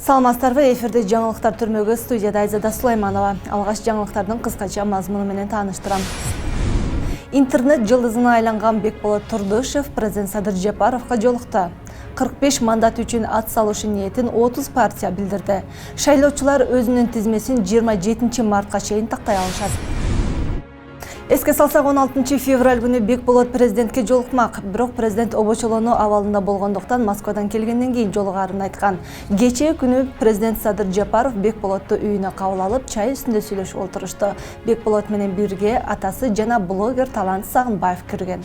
Саламатсыздарбы, эфирде жаңылыктар түрмөгү, студияда Айзада Сулайманова. Алгаш жаңылыктардын кыскача мазмуну менен тааныштырам. Интернет жылдызына айланган Бекболот Турдушев президент Садыр Жапаровго жолукты. 45 мандат үчүн ат салышы ниетин 30 партия билдирди. Шайлоочулар өзүнүн тизмесин 27 мартка чейин тактай алышат. Эске салсак, 16 февраль күнү Бекболот президентке жолукмак. Бирок президент обочолонуу абалында болгондуктан Москвадан келгенден кийин жолугаарын айткан. Кечээ күнү президент Садыр Жапаров Бекболотту үйүнө кабыл алып, чай үстүндө сүйлөшүп отурушту. Бекболот менен бирге атасы жана блогер Талант Сагынбаев кирген.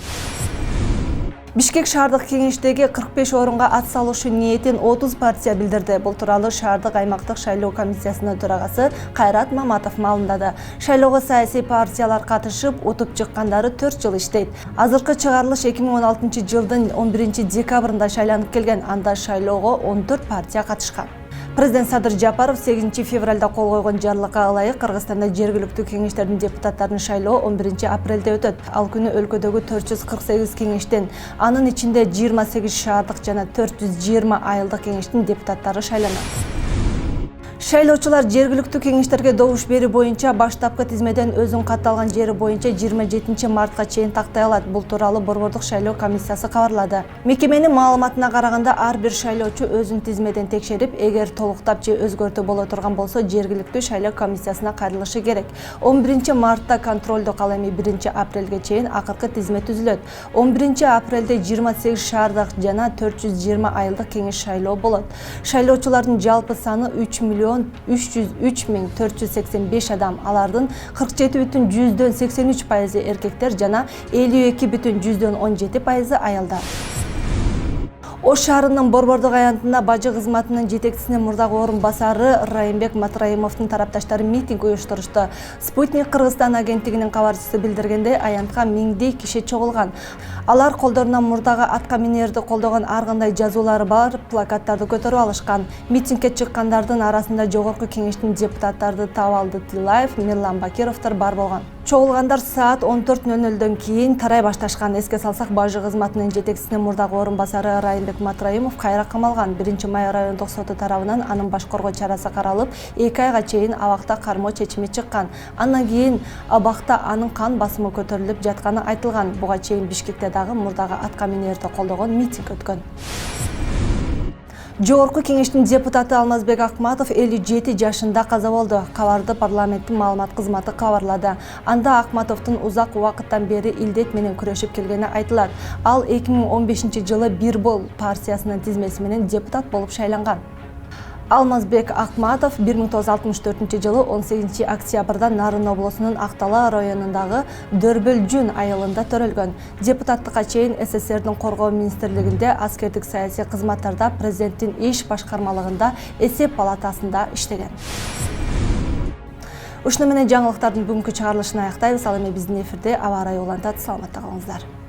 Бишкек шаардык кеңештеги 45 орунга ат салышы ниетин 30 партия билдирди. Бул тууралуу шаардык аймактык шайлоо комиссиясынын төрагасы Кайрат Маматов маалымдады. Шайлоого саясий партиялар катышып, утуп чыккандары 4 жыл иштейт. Азыркы чыгарылыш 2016 жылдын 11 декабрында шайланып келген. Анда шайлоого 14 партия катышкан. Президент Садыр Жапаров 8 февралда кол койгон жарлыкка ылайык Кыргызстанда жергиликтүү кеңештердин депутаттарын шайлоо 11 апрелде өтөт. Ал күнү өлкөдөгү 448 кеңештен, анын ичинде 28 шаардык жана 420 айылдык кеңештин депутаттары шайланат. Шайлоочулар жергиликтүү кеңештерге добуш берүү боюнча баштапкы тизмеден өзүн катталган жери боюнча 27 мартка чейин тактай алат. Бул тууралуу Борбордук шайлоо комиссиясы кабарлады. Мекеменин маалыматына караганда, ар бир шайлоочу өзүн тизмеден текшерип, эгер толуктап же өзгөртүү боло турган болсо, жергиликтүү шайлоо комиссиясына кайрылышы керек. 11 мартта контролдук, ал эми 1 апрелге чейин акыркы тизме түзүлөт. 11 апрелде 28 шаардык жана 420 айылдык кеңеш шайлоо болот. Шайлоочулардын жалпы саны 3.303.485 адам. Алардын 47,83% эркектер жана 52,17% аялдар. Ош шаарынын Борбордук аянтында бажы кызматынын жетекчисинин мурдагы орун басары Райымбек Матраимовдун тарапташтары митинг уюштурушту. Спутник Кыргызстан агенттигинин кабарчысы билдиргендей, аянтка миңдей киши чогулган. Алар колдоруна мурдагы атка минерди колдогон ар кандай жазуулары бар плакаттарды көтөрүп алышкан. Митингге чыккандардын арасында жогорку кеңештин депутаттары Табалды Тилаев, Мирлан Бакировдор бар болгон. Чогулгандар саат 14:00дөн кийин тарай башташкан. Эске салсак, бажы кызматынын жетекчисинин мурдагы орун басары Райымбек Матраимов кайра камалган. 1-май райондук соту тарабынан анын баш коргоо чарасы каралып, 2 айга чейин абакта кармоо чечими чыккан. Андан кийин абакта анын кан басымы көтөрүлүп жатканы айтылган. Буга чейин Бишкекте дагы мурдагы атка минерди колдогон митинг өткөн. Жогорку кеңештин депутаты Алмазбек Акматов 57 жашында каза болду. Кабарды парламенттин маалымат кызматы кабарлады. Анда Акматовдун узак убакыттан бери илдет менен күрөшүп келгени айтылат. Ал 2015 жылы Бир Бол партиясынын тизмеси менен депутат болуп шайланган. Алмазбек Акматов 1964 жылы 18 октябрда Нарын облусунун Актала районундагы Дөрбөлжүн айылында төрөлгөн. Депутаттыкка чейин СССРдин коргоо министрлигинде, аскердик саясий кызматтарда, президенттин иш башкармалыгында, эсеп палатасында иштеген. Ушуну менен жаңылыктардын бүгүнкү чыгарылышын аяктайбыз. Ал эми биздин эфирде аба ырайы улантат. Саламатта калыңыздар.